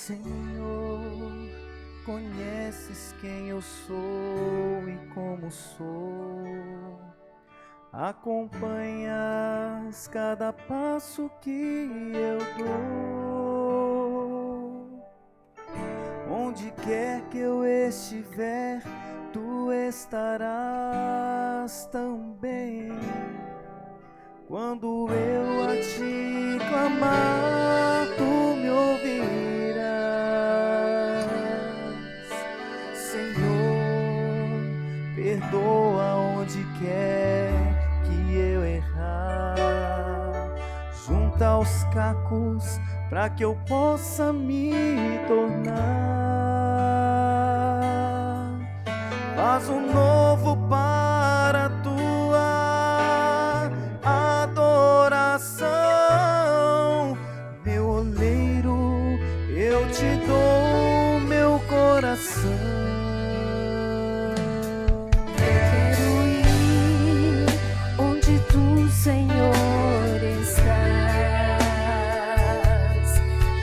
Senhor, conheces quem eu sou e como sou. Acompanhas cada passo que eu dou. Onde quer que eu estiver, tu estarás também. Quando eu a ti clamar, tu me ouvirás. Senhor, perdoa onde quer que eu errar. Junta os cacos para que eu possa me tornar. Faz um novo para a tua adoração. Meu oleiro, eu te dou meu coração. Quero ir onde tu, Senhor, estás.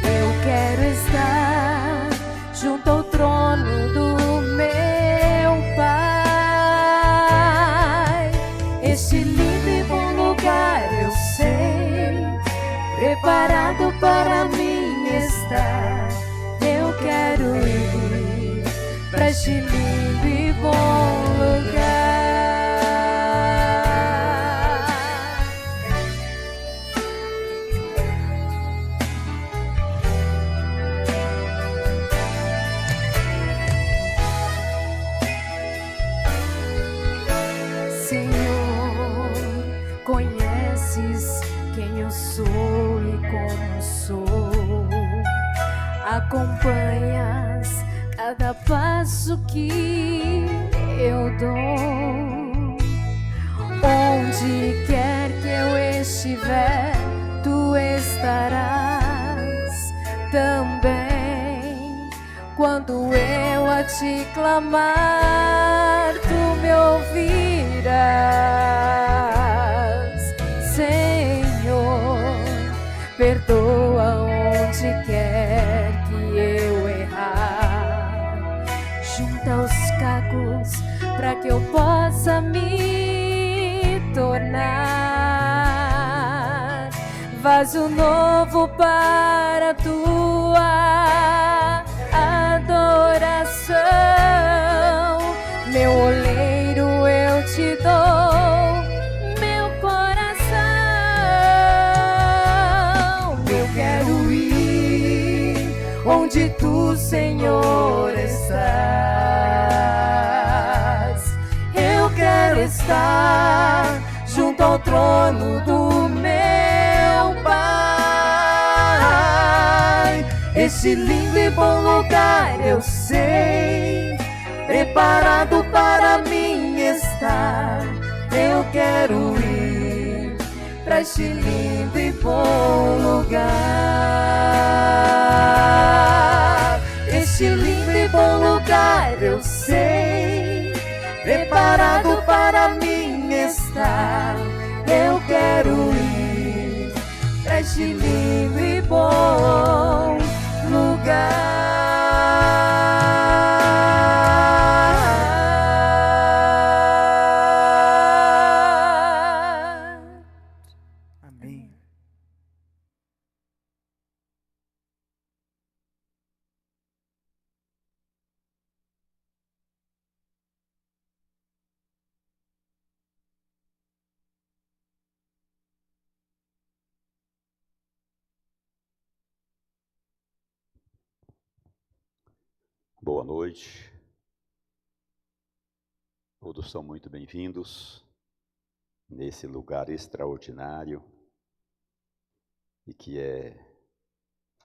Eu quero estar junto ao trono do meu Pai. Este lindo e bom lugar, eu sei, preparado para mim está. Eu quero ir para este lindo e bom lugar. Senhor, conheces quem eu sou e como sou. Acompanhas cada passo que eu dou. Onde quer que eu estiver, tu estarás também. Quando eu a te clamar, tu me ouvirás. Senhor, perdoa onde quer que eu errar. Junta os cacos para que eu possa me tornar. Vaso novo para a tua adoração. Meu oleiro, eu te dou meu coração. Eu quero ir onde tu, Senhor, estás. Eu quero estar junto ao trono do meu Pai. Este lindo e bom lugar, eu sei, preparado para mim está. Eu quero ir para este lindo e bom lugar. Este lindo e bom lugar, eu sei, preparado para mim está. Eu quero ir para este lindo e bom lugar. Amém. Boa noite, todos são muito bem-vindos nesse lugar extraordinário e que é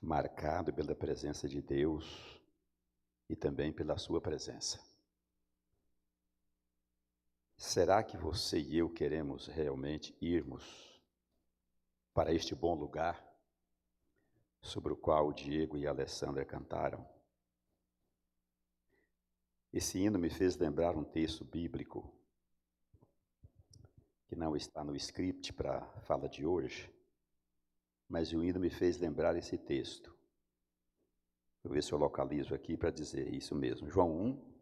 marcado pela presença de Deus e também pela sua presença. Será que você e eu queremos realmente irmos para este bom lugar sobre o qual o Diego e a Alessandra cantaram? Esse hino me fez lembrar um texto bíblico que não está no script para a fala de hoje, mas o hino me fez lembrar esse texto. Vou ver se eu localizo aqui para dizer isso mesmo. João 1,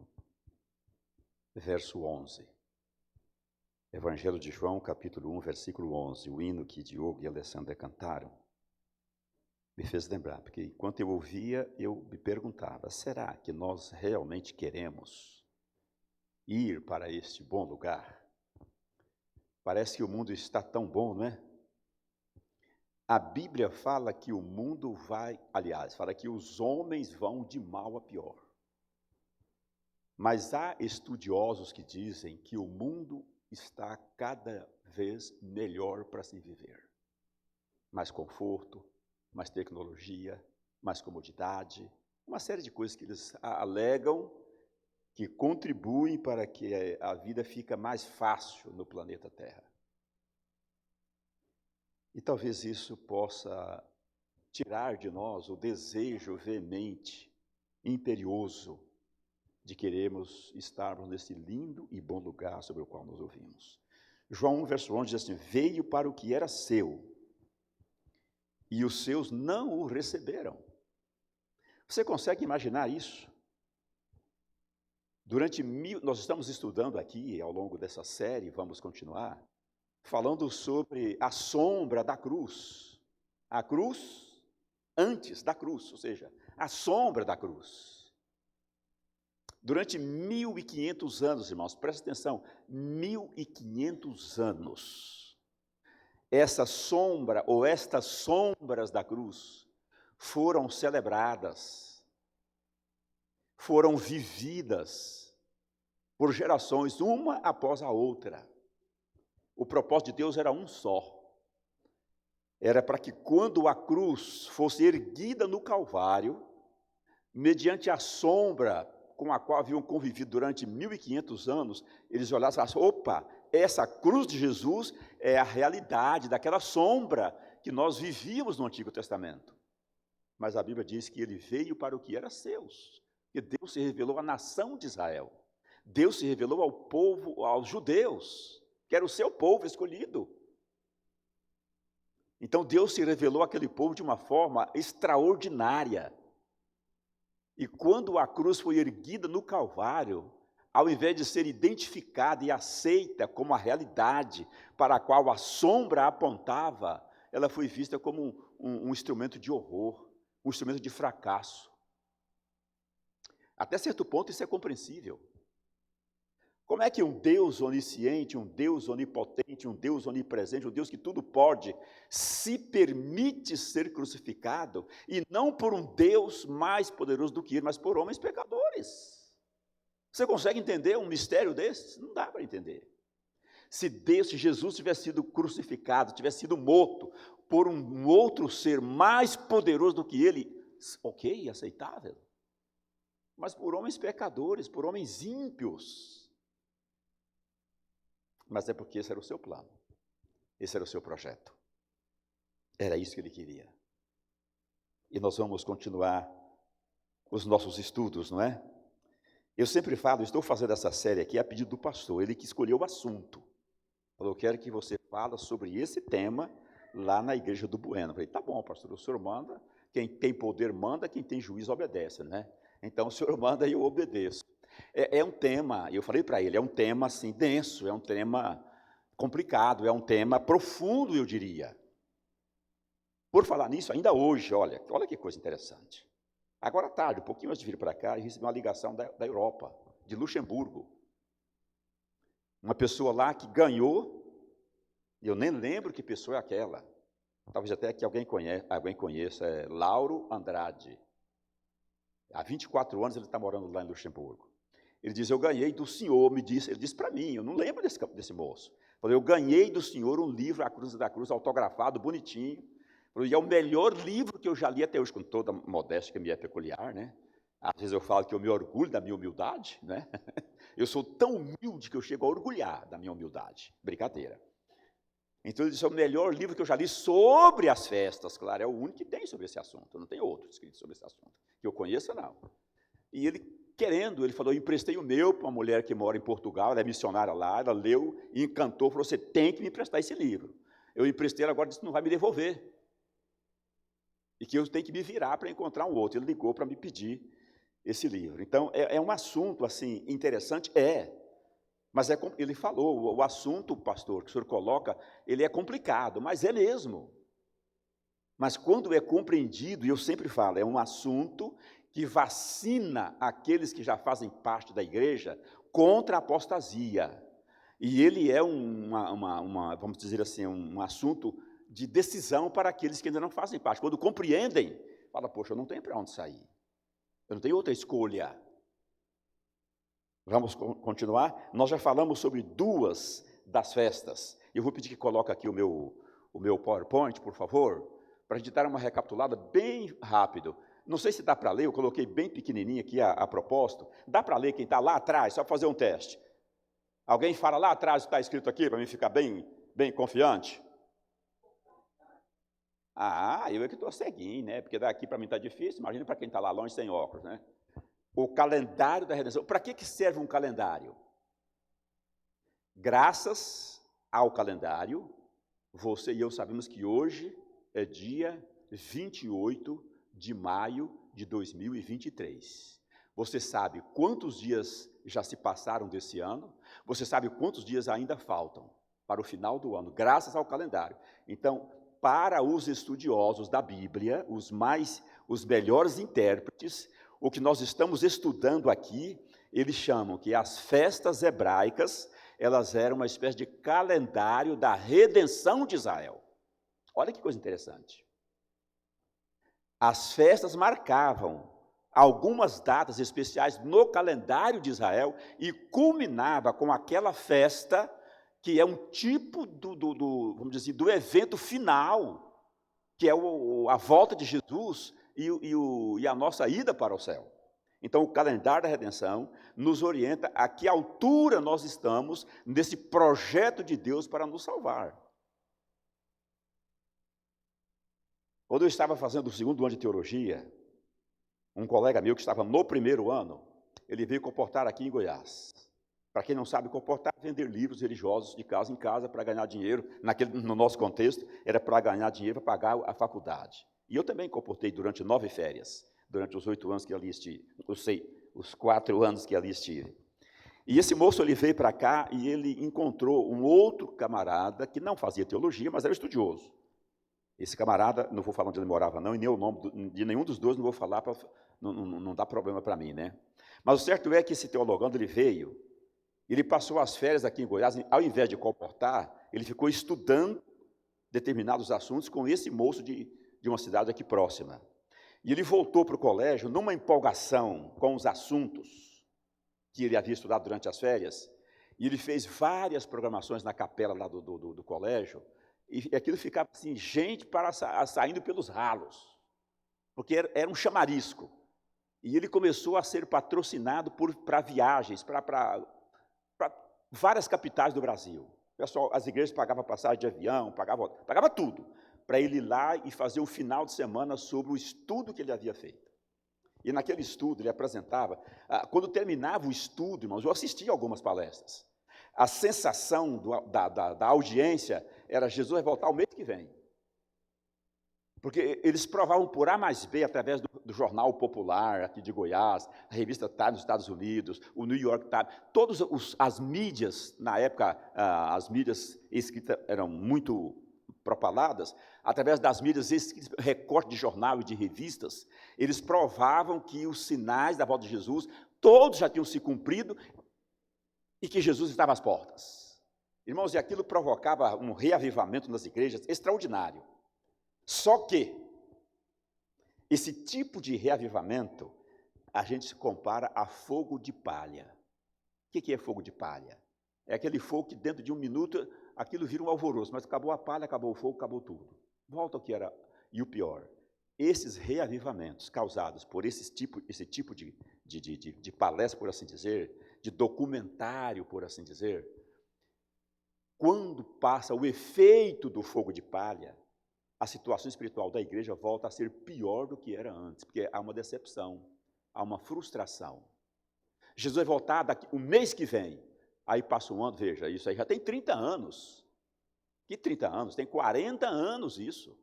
verso 11. Evangelho de João, capítulo 1, versículo 11. O hino que Diogo e Alessandra cantaram me fez lembrar, porque enquanto eu ouvia, eu me perguntava, será que nós realmente queremos ir para este bom lugar? Parece que o mundo está tão bom, não é? A Bíblia fala que o mundo fala que os homens vão de mal a pior. Mas há estudiosos que dizem que o mundo está cada vez melhor para se viver. Mais conforto, mais tecnologia, mais comodidade, uma série de coisas que eles alegam que contribuem para que a vida fique mais fácil no planeta Terra. E talvez isso possa tirar de nós o desejo veemente, imperioso, de queremos estarmos nesse lindo e bom lugar sobre o qual nos ouvimos. João 1, verso 11 diz assim, veio para o que era seu, e os seus não o receberam. Você consegue imaginar isso? Nós estamos estudando aqui, ao longo dessa série, vamos continuar, falando sobre a sombra da cruz. A cruz antes da cruz, ou seja, a sombra da cruz. Durante 1.500 anos, irmãos, presta atenção, 1.500 anos, essa sombra ou estas sombras da cruz foram celebradas, foram vividas por gerações, uma após a outra. O propósito de Deus era um só. Era para que quando a cruz fosse erguida no Calvário, mediante a sombra com a qual haviam convivido durante 1.500 anos, eles olhassem e falassem, opa, essa cruz de Jesus é a realidade daquela sombra que nós vivíamos no Antigo Testamento. Mas a Bíblia diz que ele veio para o que era seus, que Deus se revelou à nação de Israel. Deus se revelou ao povo, aos judeus, que era o seu povo escolhido. Então Deus se revelou àquele povo de uma forma extraordinária. E quando a cruz foi erguida no Calvário, ao invés de ser identificada e aceita como a realidade para a qual a sombra apontava, ela foi vista como um instrumento de horror, um instrumento de fracasso. Até certo ponto isso é compreensível. Como é que um Deus onisciente, um Deus onipotente, um Deus onipresente, um Deus que tudo pode, se permite ser crucificado, e não por um Deus mais poderoso do que ele, mas por homens pecadores? Você consegue entender um mistério desse? Não dá para entender. Se Jesus tivesse sido crucificado, tivesse sido morto por um outro ser mais poderoso do que ele, ok, aceitável. Mas por homens pecadores, por homens ímpios. Mas é porque esse era o seu plano, esse era o seu projeto, era isso que ele queria. E nós vamos continuar os nossos estudos, não é? Eu sempre falo, estou fazendo essa série aqui a pedido do pastor, ele que escolheu o assunto. Falou, eu quero que você fale sobre esse tema lá na igreja do Bueno. Eu falei, tá bom, pastor, o senhor manda, quem tem poder manda, quem tem juízo obedece, né? Então o senhor manda e eu obedeço. É um tema, eu falei para ele, é um tema assim denso, é um tema complicado, é um tema profundo, eu diria. Por falar nisso, ainda hoje, olha que coisa interessante. Agora à tarde, um pouquinho antes de vir para cá, eu recebi uma ligação da Europa, de Luxemburgo. Uma pessoa lá que ganhou, eu nem lembro que pessoa é aquela. Talvez até que alguém conheça, é Lauro Andrade. Há 24 anos ele está morando lá em Luxemburgo. Ele diz, eu ganhei do senhor, ele disse para mim, eu não lembro desse moço. Falei, eu ganhei do senhor um livro, A Cruz da Cruz, autografado, bonitinho. Falei, e é o melhor livro que eu já li até hoje, com toda a modéstia que me é peculiar, né? Às vezes eu falo que eu me orgulho da minha humildade, né? Eu sou tão humilde que eu chego a orgulhar da minha humildade. Brincadeira. Então ele disse, é o melhor livro que eu já li sobre as festas, claro, é o único que tem sobre esse assunto, não tem outro escrito sobre esse assunto, que eu conheça não. E ele falou, eu emprestei o meu para uma mulher que mora em Portugal, ela é missionária lá, ela leu e encantou, falou, você tem que me emprestar esse livro. Eu emprestei, ela agora disse que não vai me devolver. e que eu tenho que me virar para encontrar um outro. Ele ligou para me pedir esse livro. Então, é um assunto, assim, interessante? Mas ele falou, o assunto, pastor, que o senhor coloca, ele é complicado, mas é mesmo. Mas quando é compreendido, e eu sempre falo, é um assunto que vacina aqueles que já fazem parte da igreja contra a apostasia. E ele é vamos dizer assim, um assunto de decisão para aqueles que ainda não fazem parte. Quando compreendem, fala, poxa, eu não tenho para onde sair. Eu não tenho outra escolha. Vamos continuar? Nós já falamos sobre 2 das festas. Eu vou pedir que coloque aqui o meu PowerPoint, por favor, para a gente dar uma recapitulada bem rápido. Não sei se dá para ler, eu coloquei bem pequenininho aqui a propósito. Dá para ler quem está lá atrás, só para fazer um teste. Alguém fala lá atrás o que está escrito aqui, para mim ficar bem confiante? Eu é que estou ceguinho, né? Porque daqui para mim está difícil, imagina para quem está lá longe sem óculos, né? O calendário da redenção. Para que serve um calendário? Graças ao calendário, você e eu sabemos que hoje é dia 28 de maio de 2023. Você sabe quantos dias já se passaram desse ano? Você sabe quantos dias ainda faltam para o final do ano, graças ao calendário. Então, para os estudiosos da Bíblia, os melhores intérpretes, o que nós estamos estudando aqui, eles chamam que as festas hebraicas, elas eram uma espécie de calendário da redenção de Israel. Olha que coisa interessante. As festas marcavam algumas datas especiais no calendário de Israel e culminava com aquela festa que é um tipo vamos dizer, do evento final, que é a volta de Jesus e a nossa ida para o céu. Então, o calendário da redenção nos orienta a que altura nós estamos nesse projeto de Deus para nos salvar. Quando eu estava fazendo o 2º ano de teologia, um colega meu que estava no 1º ano, ele veio comportar aqui em Goiás. Para quem não sabe, comportar é vender livros religiosos de casa em casa para ganhar dinheiro. No nosso contexto, era para ganhar dinheiro para pagar a faculdade. E eu também comportei durante 9 férias, durante os 8 anos que ali estive. Os 4 anos que ali estive. E esse moço, ele veio para cá e ele encontrou um outro camarada que não fazia teologia, mas era estudioso. Esse camarada, não vou falar onde ele morava não, e nem o nome de nenhum dos dois não vou falar, não dá problema para mim, né? Mas o certo é que esse teologando, ele veio, ele passou as férias aqui em Goiás, ao invés de comportar, ele ficou estudando determinados assuntos com esse moço de uma cidade aqui próxima. E ele voltou para o colégio numa empolgação com os assuntos que ele havia estudado durante as férias, e ele fez várias programações na capela lá do colégio, e aquilo ficava assim, gente saindo pelos ralos, porque era um chamarisco. E ele começou a ser patrocinado para viagens, para várias capitais do Brasil. Pessoal, as igrejas pagavam passagem de avião, pagava tudo, para ele ir lá e fazer um final de semana sobre o estudo que ele havia feito. E naquele estudo ele apresentava, quando terminava o estudo, irmãos, eu assistia a algumas palestras, a sensação da audiência era: Jesus vai voltar o mês que vem. Porque eles provavam por A mais B, através do Jornal Popular, aqui de Goiás, a revista Times dos Estados Unidos, o New York Times, todas as mídias, na época, as mídias escritas eram muito propaladas, através das mídias escritas, recorte de jornal e de revistas, eles provavam que os sinais da volta de Jesus, todos já tinham se cumprido, e que Jesus estava às portas. Irmãos, e aquilo provocava um reavivamento nas igrejas extraordinário. Só que esse tipo de reavivamento, a gente se compara a fogo de palha. O que é fogo de palha? É aquele fogo que dentro de 1 minuto, aquilo vira um alvoroço, mas acabou a palha, acabou o fogo, acabou tudo. Volta ao que era. E o pior, esses reavivamentos causados por esse tipo de palestra, por assim dizer, de documentário, por assim dizer, quando passa o efeito do fogo de palha, a situação espiritual da igreja volta a ser pior do que era antes, porque há uma decepção, há uma frustração. Jesus vai voltar o mês que vem, aí passa um ano, veja, isso aí já tem 30 anos. Que 30 anos? Tem 40 anos isso.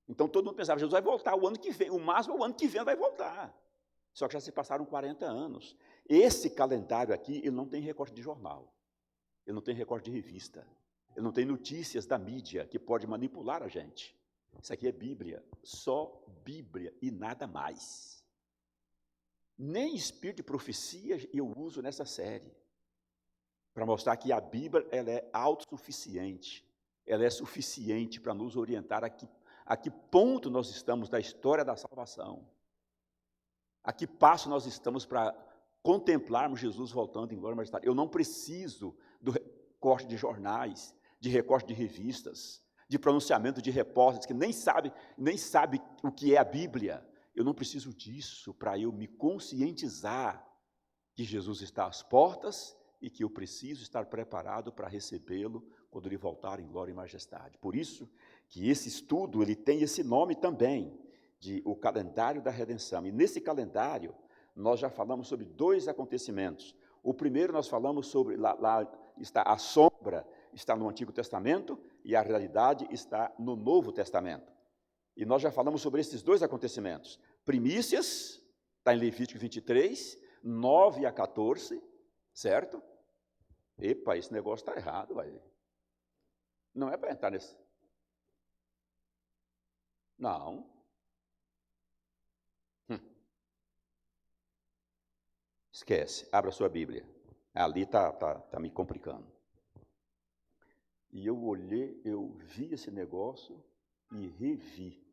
Então todo mundo pensava, Jesus vai voltar o ano que vem, o máximo é o ano que vem vai voltar. Só que já se passaram 40 anos. Esse calendário aqui, ele não tem recorte de jornal, ele não tem recorte de revista, ele não tem notícias da mídia que pode manipular a gente. Isso aqui é Bíblia, só Bíblia e nada mais. Nem espírito de profecia eu uso nessa série, para mostrar que a Bíblia ela é autossuficiente, ela é suficiente para nos orientar a que ponto nós estamos da história da salvação, a que passo nós estamos para contemplarmos Jesus voltando em glória e majestade. Eu não preciso do recorte de jornais, de recorte de revistas, de pronunciamento de repórteres que nem sabe o que é a Bíblia. Eu não preciso disso para eu me conscientizar que Jesus está às portas e que eu preciso estar preparado para recebê-lo quando ele voltar em glória e majestade. Por isso que esse estudo ele tem esse nome também, de o calendário da redenção. E nesse calendário, nós já falamos sobre 2 acontecimentos. O primeiro nós falamos sobre, lá está a sombra, está no Antigo Testamento, e a realidade está no Novo Testamento. E nós já falamos sobre esses 2 acontecimentos. Primícias, está em Levítico 23, 9 a 14, certo? Epa, esse negócio está errado, vai. Não é para entrar nesse. Não. Esquece, abra sua Bíblia. Ali está me complicando. E eu olhei, eu vi esse negócio e revi.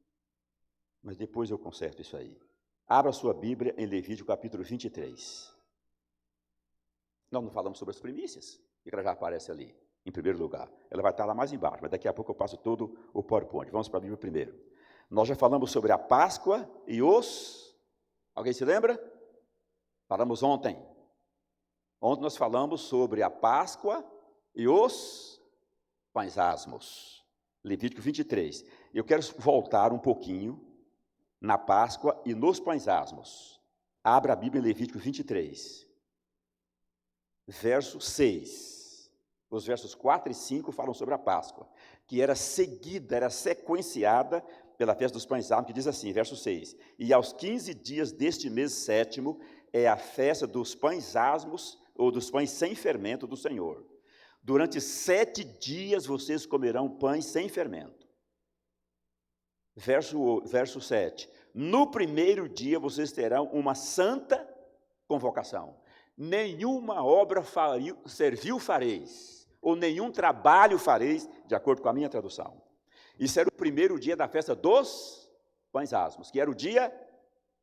Mas depois eu conserto isso aí. Abra sua Bíblia em Levítico capítulo 23. Nós não falamos sobre as primícias, e ela já aparece ali, em primeiro lugar. Ela vai estar lá mais embaixo, mas daqui a pouco eu passo todo o PowerPoint. Vamos para a Bíblia primeiro. Nós já falamos sobre a Páscoa e os... Alguém se lembra? Falamos ontem. Ontem nós falamos sobre a Páscoa e os pães asmos. Levítico 23. Eu quero voltar um pouquinho na Páscoa e nos pães asmos. Abra a Bíblia em Levítico 23. Verso 6. Os versos 4 e 5 falam sobre a Páscoa, que era seguida, era sequenciada pela festa dos pães asmos, que diz assim, verso 6. E aos 15 dias deste mês 7º, é a festa dos pães asmos, ou dos pães sem fermento do Senhor. Durante 7 dias vocês comerão pães sem fermento. Verso 7. No primeiro dia vocês terão uma santa convocação. Nenhuma obra servil fareis, ou nenhum trabalho fareis, de acordo com a minha tradução. Isso era o primeiro dia da festa dos pães asmos, que era o dia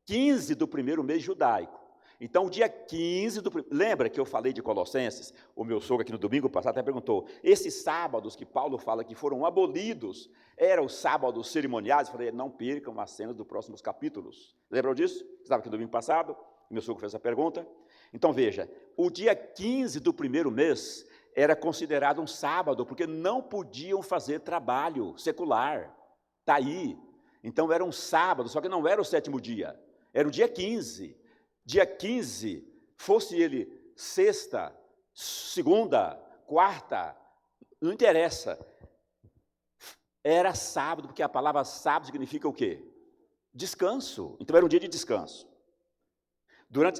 15 do primeiro mês judaico. Então, o dia 15 Lembra que eu falei de Colossenses? O meu sogro aqui no domingo passado até perguntou, esses sábados que Paulo fala que foram abolidos, eram os sábados cerimoniais? Eu falei, não percam as cenas dos próximos capítulos. Lembram disso? Estava aqui no domingo passado, meu sogro fez essa pergunta. Então, veja, o dia 15 do primeiro mês era considerado um sábado, porque não podiam fazer trabalho secular. Está aí. Então, era um sábado, só que não era o 7º dia, era o dia 15. Dia 15, fosse ele sexta, segunda, quarta, não interessa. Era sábado, porque a palavra sábado significa o quê? Descanso. Então era um dia de descanso.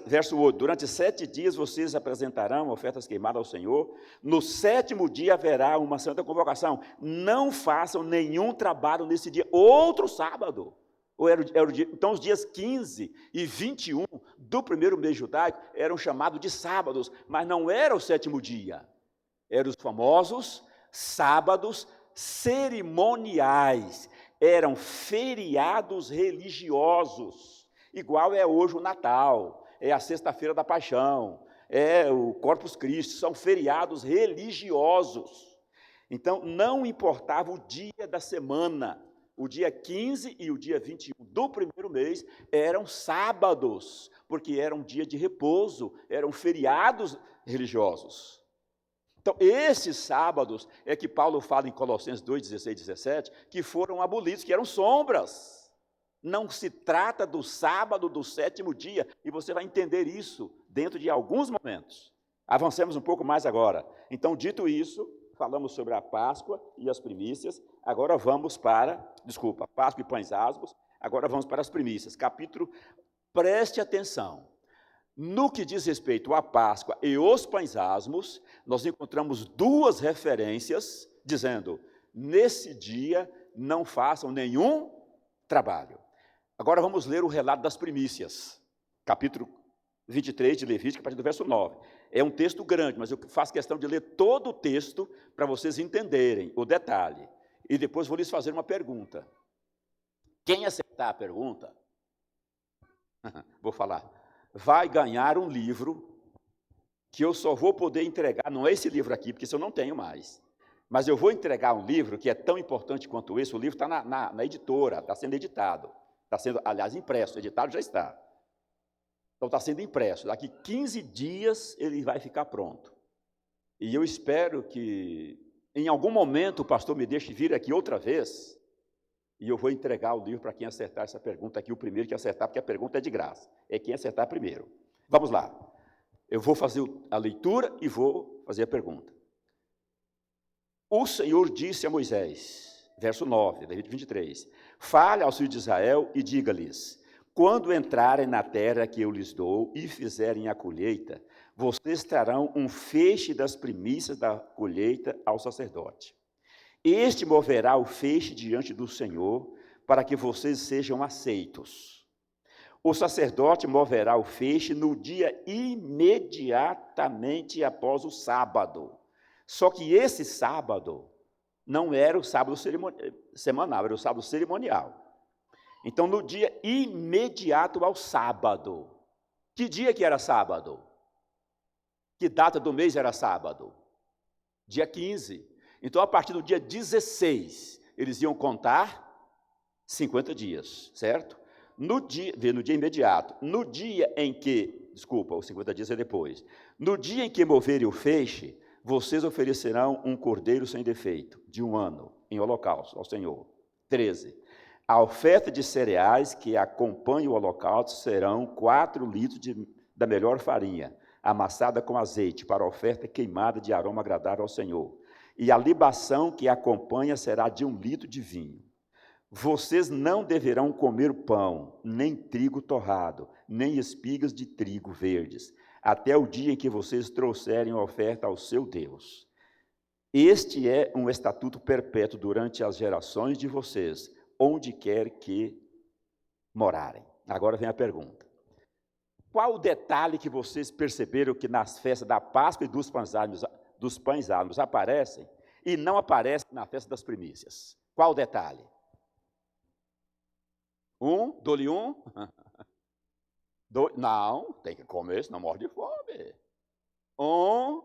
Verso 8, durante 7 dias vocês apresentarão ofertas queimadas ao Senhor. No 7º dia haverá uma santa convocação. Não façam nenhum trabalho nesse dia. Outro sábado. Então, os dias 15 e 21 do primeiro mês judaico eram chamados de sábados, mas não era o 7º dia. Eram os famosos sábados cerimoniais. Eram feriados religiosos, igual é hoje o Natal, é a Sexta-feira da Paixão, é o Corpus Christi, são feriados religiosos. Então, não importava o dia da semana. O dia 15 e o dia 21 do primeiro mês eram sábados, porque era um dia de repouso, eram feriados religiosos. Então, esses sábados é que Paulo fala em Colossenses 2, 16 e 17, que foram abolidos, que eram sombras. Não se trata do sábado do 7º dia, e você vai entender isso dentro de alguns momentos. Avancemos um pouco mais agora. Então, dito isso, falamos sobre a Páscoa e as primícias, agora vamos para, Páscoa e pães asmos, agora vamos para as primícias. Capítulo, preste atenção. No que diz respeito à Páscoa e os pães asmos, nós encontramos duas referências dizendo, nesse dia não façam nenhum trabalho. Agora vamos ler o relato das primícias, capítulo 23 de Levítico, a partir do verso 9. É um texto grande, mas eu faço questão de ler todo o texto para vocês entenderem o detalhe. E depois vou lhes fazer uma pergunta. Quem acertar a pergunta, vou falar, vai ganhar um livro que eu só vou poder entregar, não é esse livro aqui, porque isso eu não tenho mais, mas eu vou entregar um livro que é tão importante quanto esse, o livro está na editora, está sendo editado, está sendo, aliás, impresso, editado já está. Então está sendo impresso, daqui 15 dias ele vai ficar pronto. E eu espero que, em algum momento, o pastor me deixe vir aqui outra vez, e eu vou entregar o livro para quem acertar essa pergunta aqui, o primeiro que acertar, porque a pergunta é de graça. É quem acertar primeiro. Vamos lá. Eu vou fazer a leitura e vou fazer a pergunta. O Senhor disse a Moisés, verso 9, Levítico 23, fale aos filhos de Israel e diga-lhes, quando entrarem na terra que eu lhes dou e fizerem a colheita, vocês trarão um feixe das primícias da colheita ao sacerdote. Este moverá o feixe diante do Senhor, para que vocês sejam aceitos. O sacerdote moverá o feixe no dia imediatamente após o sábado. Só que esse sábado não era o sábado semanal, era o sábado cerimonial. Então, no dia imediato ao sábado. Que dia que era sábado? Que data do mês era sábado? Dia 15. Então, a partir do dia 16, eles iam contar 50 dias, certo? No dia imediato, no dia em que, os 50 dias é depois, no dia em que moverem o feixe, vocês oferecerão um cordeiro sem defeito, de 1 ano, em holocausto ao Senhor. 13. A oferta de cereais que acompanha o holocausto serão 4 litros da melhor farinha, amassada com azeite, para a oferta queimada de aroma agradável ao Senhor. E a libação que acompanha será de 1 litro de vinho. Vocês não deverão comer pão, nem trigo torrado, nem espigas de trigo verdes, até o dia em que vocês trouxerem a oferta ao seu Deus. Este é um estatuto perpétuo durante as gerações de vocês, onde quer que morarem. Agora vem a pergunta. Qual o detalhe que vocês perceberam que nas festas da Páscoa e dos pães asmos aparecem e não aparecem na festa das primícias? Qual o detalhe? Dou-lhe um? Não, tem que comer, senão morre de fome. 1,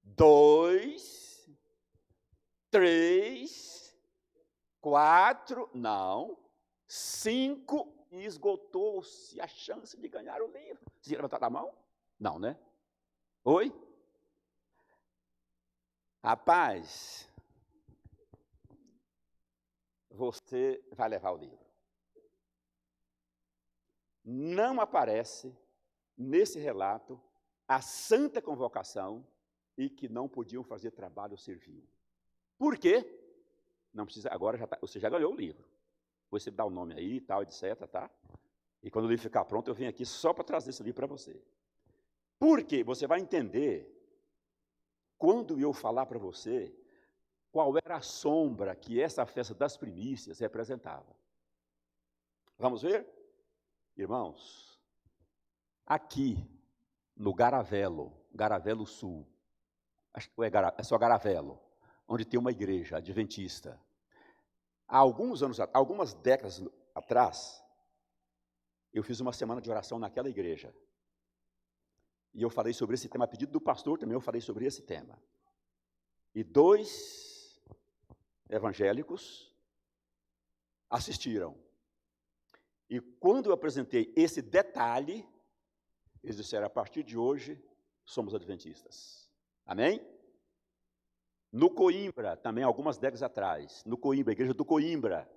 2, 3, 4, não, 5, e esgotou-se a chance de ganhar o livro. Você ia levantar a mão? Não, né? Oi? Rapaz, você vai levar o livro. Não aparece nesse relato a santa convocação e que não podiam fazer trabalho servil. Por quê? Não precisa, agora você já ganhou o livro. Você dá o nome aí e tal, etc, tá? E quando o livro ficar pronto, eu venho aqui só para trazer esse livro para você. Por quê? Você vai entender, quando eu falar para você, qual era a sombra que essa festa das primícias representava. Vamos ver? Irmãos, aqui no Garavelo Sul, é só Garavelo, onde tem uma igreja adventista. Há algumas décadas atrás, eu fiz uma semana de oração naquela igreja. E eu falei sobre esse tema, a pedido do pastor também eu falei sobre esse tema. E 2 evangélicos assistiram. E quando eu apresentei esse detalhe, eles disseram, a partir de hoje, somos adventistas. Amém? No Coimbra, também algumas décadas atrás, no Coimbra, a igreja do Coimbra,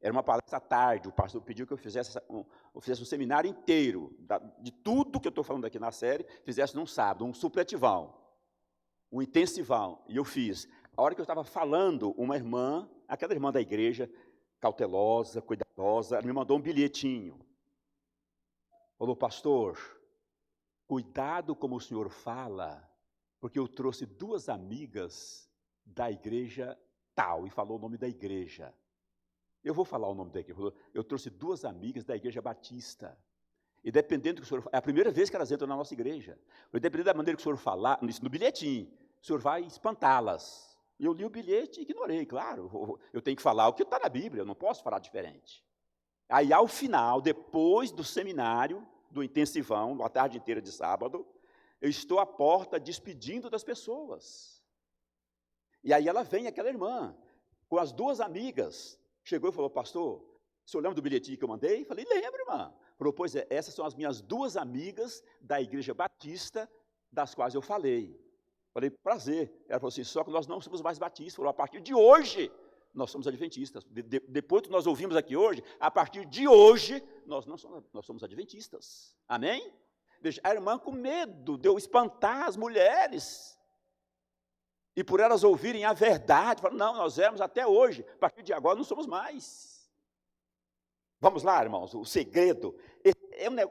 era uma palestra à tarde, o pastor pediu que eu fizesse um seminário inteiro, de tudo que eu estou falando aqui na série, fizesse num sábado, um supletivão. um intensivão, e eu fiz. A hora que eu estava falando, uma irmã, aquela irmã da igreja, cautelosa, cuidadosa, ela me mandou um bilhetinho. Falou, pastor, cuidado como o senhor fala, porque eu trouxe 2 amigas da igreja tal, e falou o nome da igreja. Eu vou falar o nome da igreja. Eu trouxe 2 amigas da igreja batista. E dependendo do que o senhor... É a primeira vez que elas entram na nossa igreja. E dependendo da maneira que o senhor falar, no bilhetinho, o senhor vai espantá-las. E eu li o bilhete e ignorei, claro. Eu tenho que falar o que está na Bíblia, eu não posso falar diferente. Aí, ao final, depois do seminário, do intensivão, a tarde inteira de sábado, eu estou à porta despedindo das pessoas. E aí ela vem, aquela irmã, com as 2 amigas, chegou e falou, pastor, o senhor lembra do bilhetinho que eu mandei? Falei, lembro, irmã. Falou, pois é, essas são as minhas 2 amigas da igreja batista, das quais eu falei. Falei, prazer. Ela falou assim, só que nós não somos mais batistas. Falou, a partir de hoje, nós somos adventistas. Depois que nós ouvimos aqui hoje, a partir de hoje, nós somos adventistas. Amém? Veja, a irmã com medo de eu espantar as mulheres. E por elas ouvirem a verdade, falaram, não, nós éramos até hoje, a partir de agora não somos mais. Vamos lá, irmãos, o segredo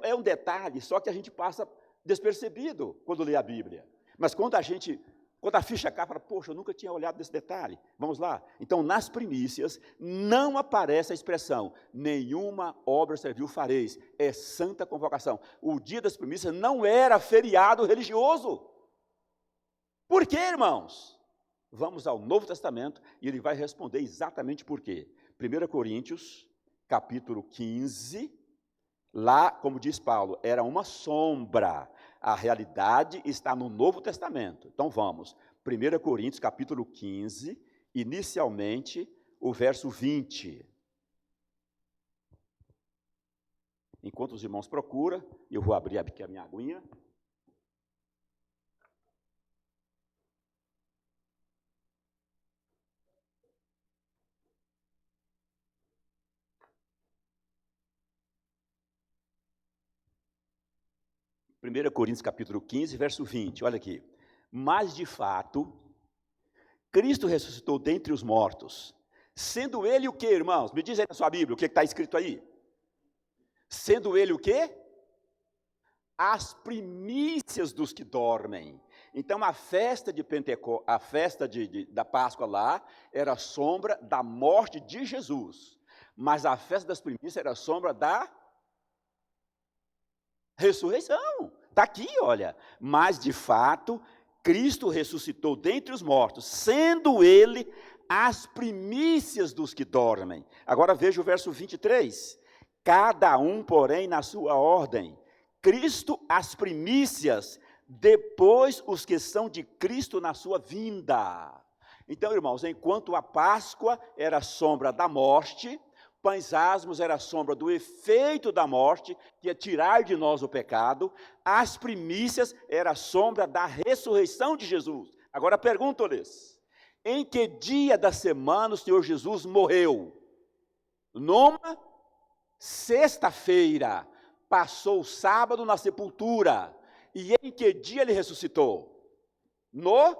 é um detalhe, só que a gente passa despercebido quando lê a Bíblia. Mas quando a ficha cai, fala, poxa, eu nunca tinha olhado nesse detalhe. Vamos lá. Então, nas primícias, não aparece a expressão, nenhuma obra servil fareis. É santa convocação. O dia das primícias não era feriado religioso. Por quê, irmãos? Vamos ao Novo Testamento e ele vai responder exatamente por quê. 1 Coríntios, capítulo 15, lá, como diz Paulo, era uma sombra. A realidade está no Novo Testamento. Então vamos, 1 Coríntios, capítulo 15, inicialmente, o verso 20. Enquanto os irmãos procuram, eu vou abrir aqui a minha aguinha. Primeira Coríntios, capítulo 15, verso 20, olha aqui. Mas, de fato, Cristo ressuscitou dentre os mortos, sendo ele o quê, irmãos? Me diz aí na sua Bíblia, o que está escrito aí? Sendo ele o quê? As primícias dos que dormem. Então, a festa de Pentecostes, a festa da Páscoa lá, era a sombra da morte de Jesus. Mas a festa das primícias era a sombra da ressurreição. Está aqui, olha. Mas, de fato, Cristo ressuscitou dentre os mortos, sendo ele as primícias dos que dormem. Agora veja o verso 23. Cada um, porém, na sua ordem. Cristo as primícias, depois os que são de Cristo na sua vinda. Então, irmãos, enquanto a Páscoa era a sombra da morte, pães asmos era a sombra do efeito da morte, que é tirar de nós o pecado, as primícias era a sombra da ressurreição de Jesus. Agora pergunto-lhes, em que dia da semana o Senhor Jesus morreu? Numa sexta-feira, passou o sábado na sepultura, e em que dia ele ressuscitou? No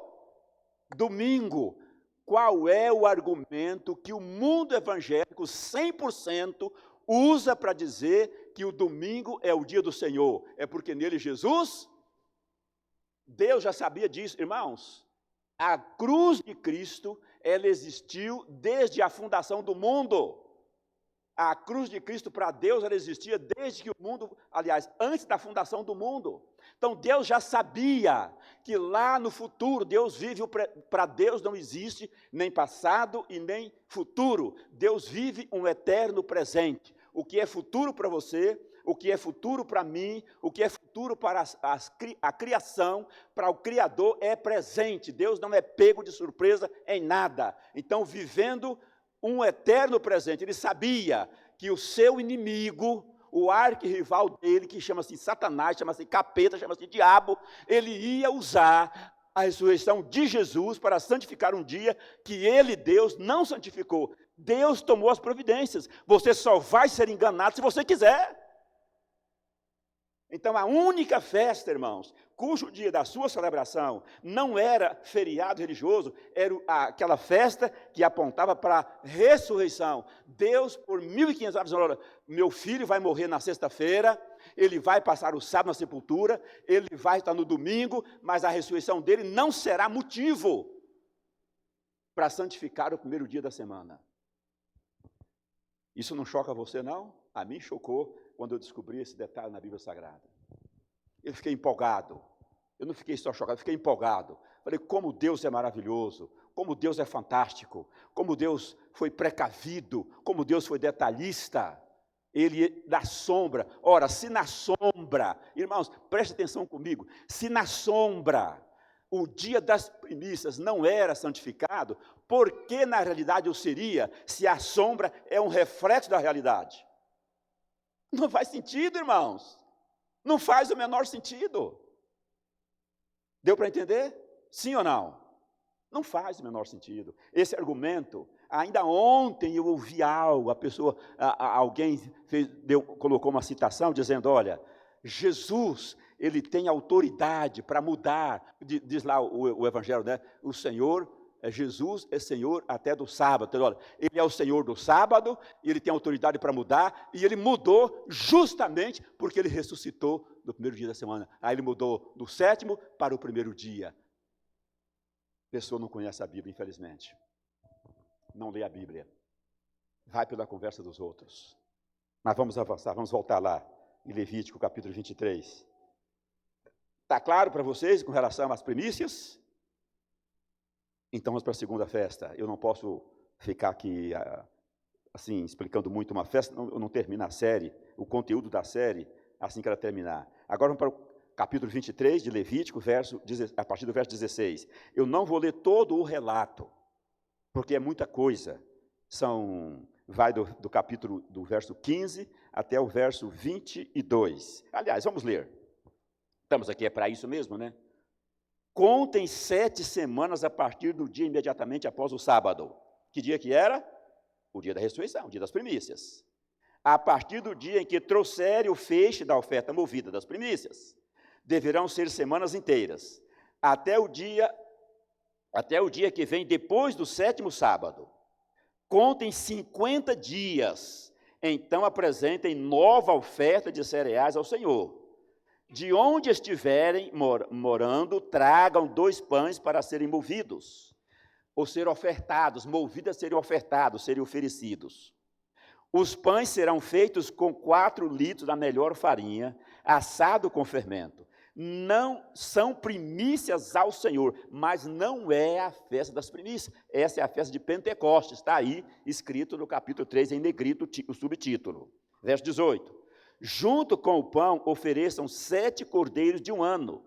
domingo. Qual é o argumento que o mundo evangélico 100% usa para dizer que o domingo é o dia do Senhor? É porque nele Jesus, Deus já sabia disso. Irmãos, a cruz de Cristo, ela existiu desde a fundação do mundo. A cruz de Cristo para Deus, ela existia desde que o mundo, aliás, antes da fundação do mundo. Então, Deus já sabia que lá no futuro, Deus vive, para Deus não existe nem passado e nem futuro. Deus vive um eterno presente. O que é futuro para você, o que é futuro para mim, o que é futuro para a criação, para o Criador é presente. Deus não é pego de surpresa em nada. Então, vivendo um eterno presente, ele sabia que o seu inimigo, o arquirrival dele, que chama-se Satanás, chama-se capeta, chama-se diabo, ele ia usar a ressurreição de Jesus para santificar um dia que ele, Deus, não santificou. Deus tomou as providências. Você só vai ser enganado se você quiser. Então, a única festa, irmãos, cujo dia da sua celebração não era feriado religioso, era aquela festa que apontava para a ressurreição. Deus, por 1500 anos, falou: meu filho vai morrer na sexta-feira, ele vai passar o sábado na sepultura, ele vai estar no domingo, mas a ressurreição dele não será motivo para santificar o primeiro dia da semana. Isso não choca você, não? A mim chocou quando eu descobri esse detalhe na Bíblia Sagrada. Eu fiquei empolgado. Eu não fiquei só chocado, eu fiquei empolgado. Falei, como Deus é maravilhoso, como Deus é fantástico, como Deus foi precavido, como Deus foi detalhista. Ele na sombra. Ora, se na sombra, irmãos, preste atenção comigo, se na sombra o dia das primícias não era santificado, por que na realidade o seria, se a sombra é um reflexo da realidade? Não faz sentido, irmãos. Não faz o menor sentido. Deu para entender? Sim ou não? Não faz o menor sentido. Esse argumento, ainda ontem eu ouvi algo, alguém colocou uma citação dizendo, olha, Jesus, ele tem autoridade para mudar, diz lá o Evangelho, né? O Senhor, Jesus é Senhor até do sábado. Então, olha, ele é o Senhor do sábado, e ele tem autoridade para mudar, e ele mudou justamente porque ele ressuscitou no primeiro dia da semana. Aí ele mudou do sétimo para o primeiro dia. A pessoa não conhece a Bíblia, infelizmente. Não lê a Bíblia. Vai pela conversa dos outros. Mas vamos avançar, vamos voltar lá, em Levítico, capítulo 23. Está claro para vocês com relação às primícias? Então vamos para a segunda festa. Eu não posso ficar aqui, assim, explicando muito uma festa, eu não termino a série, o conteúdo da série, assim que ela terminar. Agora vamos para o capítulo 23 de Levítico, a partir do verso 16. Eu não vou ler todo o relato, porque é muita coisa. Vai do capítulo, do verso 15 até o verso 22. Aliás, vamos ler. Estamos aqui, é para isso mesmo, né? Contem 7 semanas a partir do dia imediatamente após o sábado. Que dia que era? O dia da ressurreição, o dia das primícias. A partir do dia em que trouxerem o feixe da oferta movida das primícias. Deverão ser semanas inteiras, até o dia que vem depois do 7º sábado. Contem 50 dias, então apresentem nova oferta de cereais ao Senhor. De onde estiverem morando, tragam 2 pães para serem movidos, ou ser ofertados, movidos a serem ofertados, serem oferecidos. Os pães serão feitos com 4 litros da melhor farinha, assado com fermento. Não são primícias ao Senhor, mas não é a festa das primícias. Essa é a festa de Pentecostes, está aí escrito no capítulo 3, em negrito, o subtítulo. Verso 18. Junto com o pão, ofereçam 7 cordeiros de 1 ano,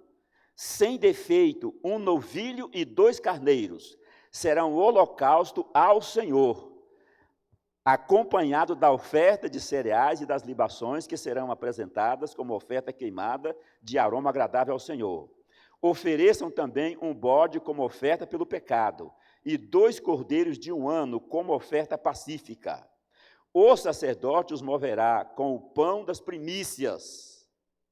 sem defeito, 1 novilho e 2 carneiros. Serão holocausto ao Senhor, acompanhado da oferta de cereais e das libações que serão apresentadas como oferta queimada de aroma agradável ao Senhor. Ofereçam também um bode como oferta pelo pecado, e 2 cordeiros de 1 ano como oferta pacífica. O sacerdote os moverá com o pão das primícias,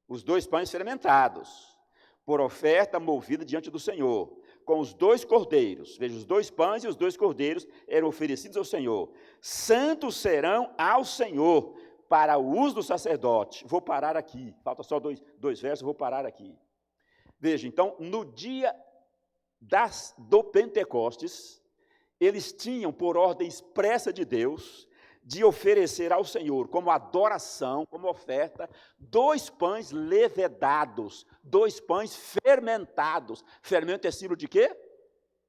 os 2 pães fermentados, por oferta movida diante do Senhor, com os 2 cordeiros. Veja, os 2 pães e os 2 cordeiros eram oferecidos ao Senhor. Santos serão ao Senhor, para o uso do sacerdote. Vou parar aqui, falta só dois versos, vou parar aqui. Veja, então, no dia do Pentecostes, eles tinham, por ordem expressa de Deus, de oferecer ao Senhor, como adoração, como oferta, 2 pães levedados, 2 pães fermentados. Fermento é símbolo de quê?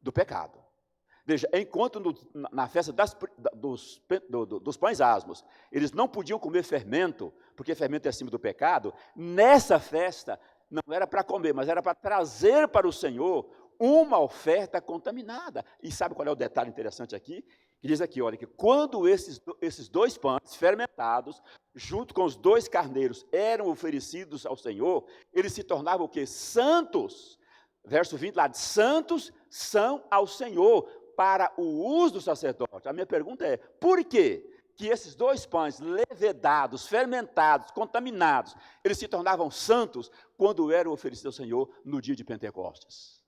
Do pecado. Veja, enquanto na festa dos pães asmos, eles não podiam comer fermento, porque fermento é símbolo do pecado, nessa festa, não era para comer, mas era para trazer para o Senhor uma oferta contaminada. E sabe qual é o detalhe interessante aqui? Que diz aqui, olha, que quando esses 2 pães fermentados, junto com os 2 carneiros, eram oferecidos ao Senhor, eles se tornavam o quê? Santos. Verso 20 lá, santos são ao Senhor, para o uso do sacerdote. A minha pergunta é, por quê? que esses dois pães levedados, fermentados, contaminados, eles se tornavam santos quando eram oferecidos ao Senhor no dia de Pentecostes.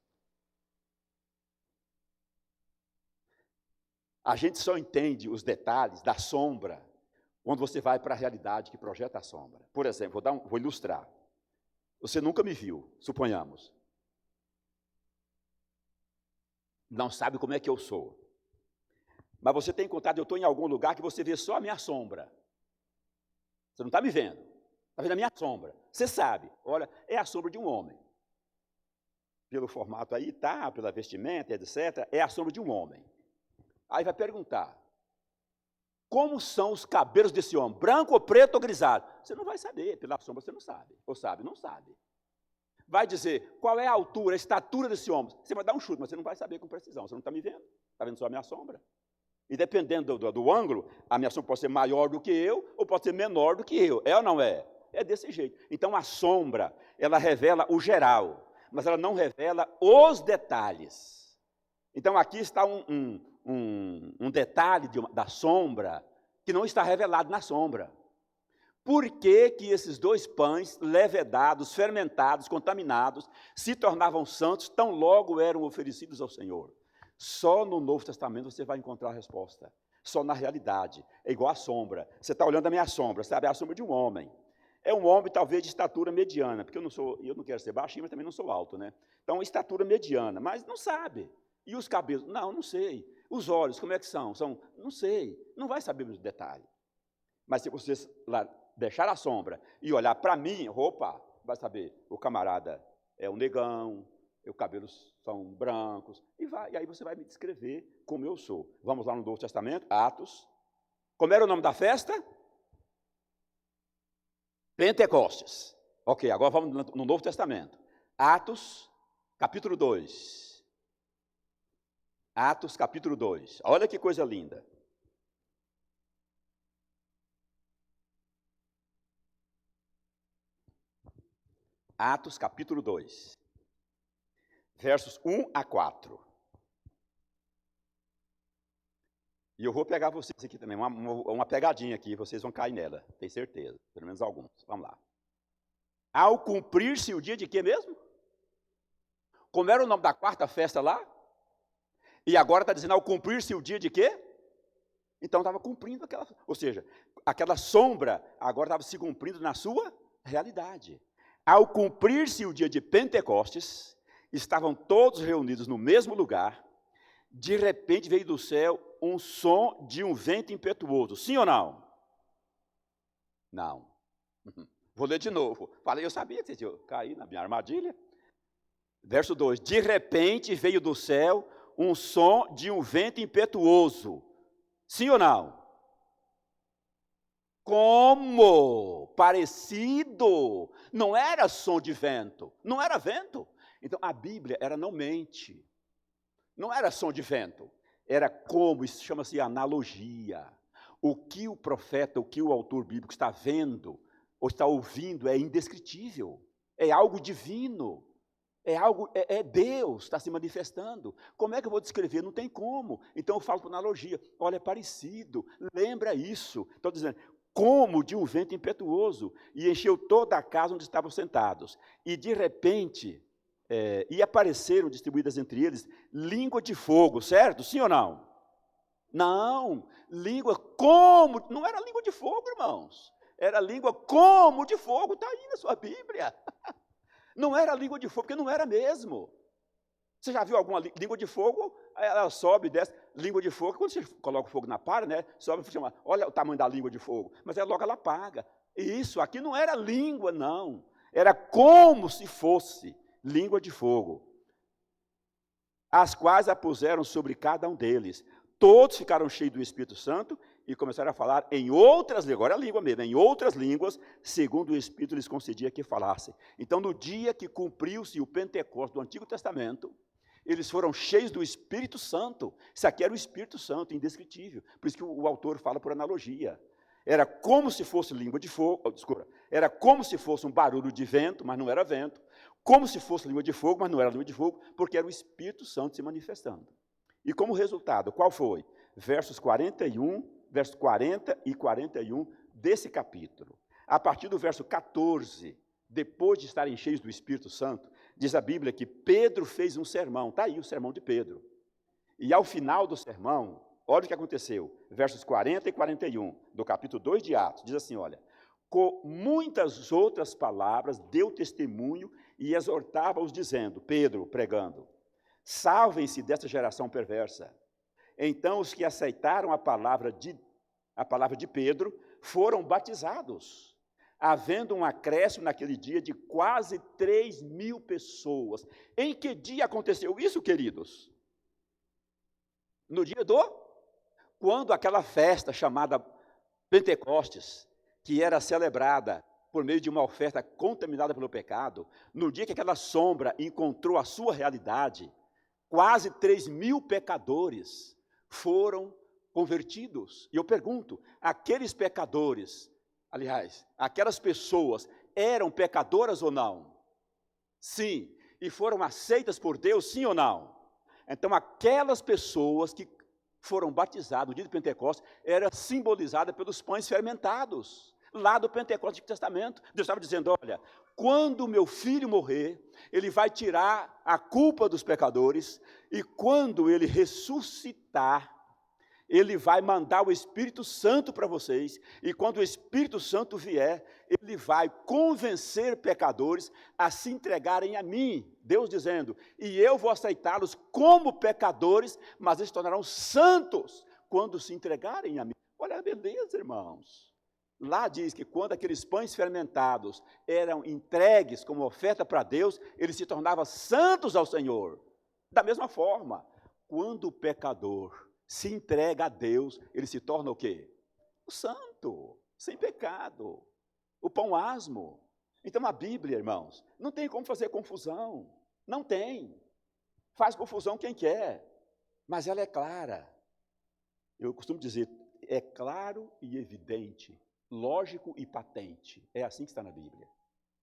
A gente só entende os detalhes da sombra quando você vai para a realidade que projeta a sombra. Por exemplo, vou ilustrar. Você nunca me viu, suponhamos. Não sabe como é que eu sou. Mas você tem encontrado, eu estou em algum lugar que você vê só a minha sombra. Você não está me vendo. Está vendo a minha sombra. Você sabe, olha, é a sombra de um homem. Pelo formato aí, tá, pela vestimenta, etc. É a sombra de um homem. Aí vai perguntar, como são os cabelos desse homem? Branco ou preto ou grisalho? Você não vai saber, pela sombra você não sabe. Ou sabe, não sabe. Vai dizer, qual é a altura, a estatura desse homem? Você vai dar um chute, mas você não vai saber com precisão. Você não está me vendo. Está vendo só a minha sombra. E dependendo do ângulo, a minha sombra pode ser maior do que eu, ou pode ser menor do que eu. É ou não é? É desse jeito. Então, a sombra, ela revela o geral, mas ela não revela os detalhes. Então, aqui está um detalhe da sombra que não está revelado na sombra. Por que que esses dois pães levedados, fermentados, contaminados, se tornavam santos tão logo eram oferecidos ao Senhor? Só no Novo Testamento você vai encontrar a resposta. Só na realidade. É igual a sombra. Você está olhando a minha sombra, sabe? É a sombra de um homem. É um homem talvez de estatura mediana, porque eu não quero ser baixinho, mas também não sou alto, né? Então, estatura mediana, mas não sabe. E os cabelos? Não sei. Os olhos, como é que são? Não sei. Não vai saber os detalhes. Mas se você lá deixar a sombra e olhar para mim, opa, vai saber, o camarada é um negão, os cabelos são brancos, e aí você vai me descrever como eu sou. Vamos lá no Novo Testamento, Atos. Como era o nome da festa? Pentecostes. Ok, agora vamos no Novo Testamento. Atos, capítulo 2. Atos, capítulo 2. Olha que coisa linda. Atos, capítulo 2. Versos 1 a 4. E eu vou pegar vocês aqui também, uma pegadinha aqui, vocês vão cair nela, tenho certeza, pelo menos alguns. Vamos lá. Ao cumprir-se o dia de quê mesmo? Como era o nome da quarta festa lá? E agora está dizendo ao cumprir-se o dia de quê? Então estava cumprindo aquela, ou seja, aquela sombra agora estava se cumprindo na sua realidade. Ao cumprir-se o dia de Pentecostes, estavam todos reunidos no mesmo lugar, de repente veio do céu um som de um vento impetuoso. Sim ou não? Não. Vou ler de novo. Falei, eu sabia que vocês iam cair na minha armadilha. Verso 2. De repente veio do céu um som de um vento impetuoso. Sim ou não? Como? Parecido. Não era som de vento. Não era vento. Então, a Bíblia, ela não mente. Não era som de vento. Era como, isso chama-se analogia. O que o profeta, o que o autor bíblico está vendo, ou está ouvindo, é indescritível. É algo divino. É Deus está se manifestando. Como é que eu vou descrever? Não tem como. Então, eu falo por analogia. Olha, é parecido. Lembra isso. Estou dizendo, como de um vento impetuoso, e encheu toda a casa onde estavam sentados. E, de repente... e apareceram distribuídas entre eles língua de fogo, certo? Sim ou não? Não, língua como, não era língua de fogo, irmãos. Era língua como de fogo, está aí na sua Bíblia. Não era língua de fogo, porque não era mesmo. Você já viu alguma língua de fogo? Ela sobe e desce. Língua de fogo, quando você coloca o fogo na palha, né? Sobe e chama, olha o tamanho da língua de fogo. Mas logo ela apaga. Isso, aqui não era língua, não. Era como se fosse língua de fogo, as quais a puseram sobre cada um deles. Todos ficaram cheios do Espírito Santo e começaram a falar em outras línguas, agora é a língua mesmo, em outras línguas, segundo o Espírito lhes concedia que falassem. Então, no dia que cumpriu-se o Pentecostes do Antigo Testamento, eles foram cheios do Espírito Santo. Isso aqui era o Espírito Santo, indescritível. Por isso que o autor fala por analogia. Era como se fosse língua de fogo, era como se fosse um barulho de vento, mas não era vento. Como se fosse língua de fogo, mas não era língua de fogo, porque era o Espírito Santo se manifestando. E como resultado, qual foi? Versos 41 versos 40 e 41 desse capítulo. A partir do verso 14, depois de estarem cheios do Espírito Santo, diz a Bíblia que Pedro fez um sermão. Está aí o sermão de Pedro. E ao final do sermão, olha o que aconteceu. Versos 40 e 41 do capítulo 2 de Atos. Diz assim, olha. Com muitas outras palavras, deu testemunho e exortava-os dizendo, Pedro pregando, salvem-se desta geração perversa. Então os que aceitaram a palavra de Pedro foram batizados, havendo um acréscimo naquele dia de quase 3.000 pessoas. Em que dia aconteceu isso, queridos? No dia quando aquela festa chamada Pentecostes, que era celebrada por meio de uma oferta contaminada pelo pecado, no dia que aquela sombra encontrou a sua realidade, quase 3.000 pecadores foram convertidos. E eu pergunto, aqueles pecadores, aliás, aquelas pessoas eram pecadoras ou não? Sim. E foram aceitas por Deus, sim ou não? Então, aquelas pessoas que foram batizadas no dia de Pentecostes era simbolizada pelos pães fermentados. Lá do Pentecostes do Antigo Testamento, Deus estava dizendo, olha, quando meu filho morrer, ele vai tirar a culpa dos pecadores, e quando ele ressuscitar, ele vai mandar o Espírito Santo para vocês, e quando o Espírito Santo vier, ele vai convencer pecadores a se entregarem a mim. Deus dizendo, e eu vou aceitá-los como pecadores, mas eles se tornarão santos quando se entregarem a mim. Olha a beleza, irmãos. Lá diz que quando aqueles pães fermentados eram entregues como oferta para Deus, eles se tornavam santos ao Senhor. Da mesma forma, quando o pecador se entrega a Deus, ele se torna o quê? O santo, sem pecado, o pão asmo. Então a Bíblia, irmãos, não tem como fazer confusão, não tem. Faz confusão quem quer, mas ela é clara. Eu costumo dizer, é claro e evidente, lógico e patente. É assim que está na Bíblia.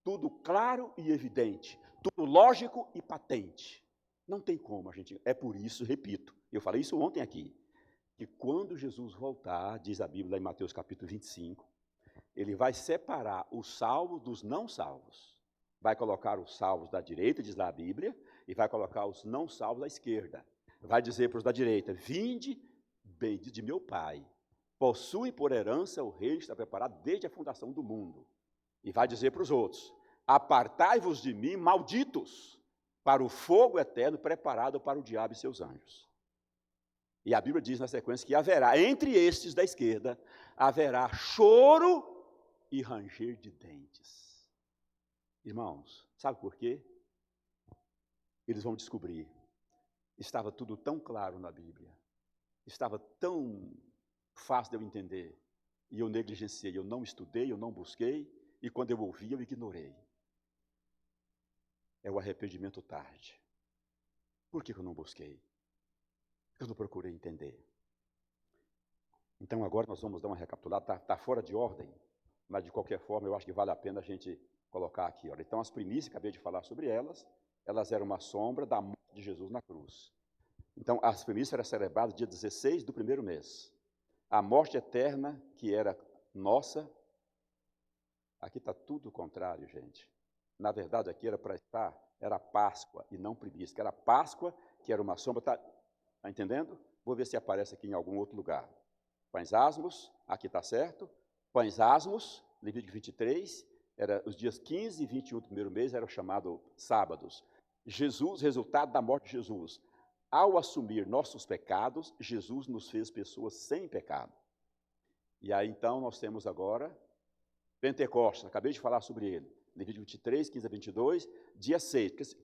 Tudo claro e evidente, tudo lógico e patente. Não tem como, gente. É por isso, repito, eu falei isso ontem aqui, que quando Jesus voltar, diz a Bíblia em Mateus capítulo 25, ele vai separar os salvos dos não salvos. Vai colocar os salvos da direita, diz lá a Bíblia, e vai colocar os não salvos da esquerda. Vai dizer para os da direita, vinde, benditos de meu Pai, possui por herança o reino que está preparado desde a fundação do mundo. E vai dizer para os outros, apartai-vos de mim, malditos, para o fogo eterno preparado para o diabo e seus anjos. E a Bíblia diz na sequência que haverá, entre estes da esquerda, haverá choro e ranger de dentes. Irmãos, sabe por quê? Eles vão descobrir, estava tudo tão claro na Bíblia, estava tão fácil de eu entender, e eu negligenciei, eu não estudei, eu não busquei, e quando eu ouvi, eu ignorei. É o arrependimento tarde. Por que eu não busquei? Eu não procurei entender. Então agora nós vamos dar uma recapitulada, está fora de ordem, mas de qualquer forma eu acho que vale a pena a gente colocar aqui. Olha. Então as primícias, acabei de falar sobre elas eram uma sombra da morte de Jesus na cruz. Então as primícias eram celebradas dia 16 do primeiro mês. A morte eterna, que era nossa, aqui está tudo o contrário, gente. Na verdade aqui era Páscoa e não primícia, que era Páscoa, que era uma sombra, está entendendo? Vou ver se aparece aqui em algum outro lugar. Pães asmos, aqui está certo. Pães asmos, Levítico 23, era os dias 15 e 21 do primeiro mês, eram chamados sábados. Jesus, resultado da morte de Jesus. Ao assumir nossos pecados, Jesus nos fez pessoas sem pecado. E aí então nós temos agora Pentecostes, acabei de falar sobre ele. Levítico 23, 15 a 22, dia 6.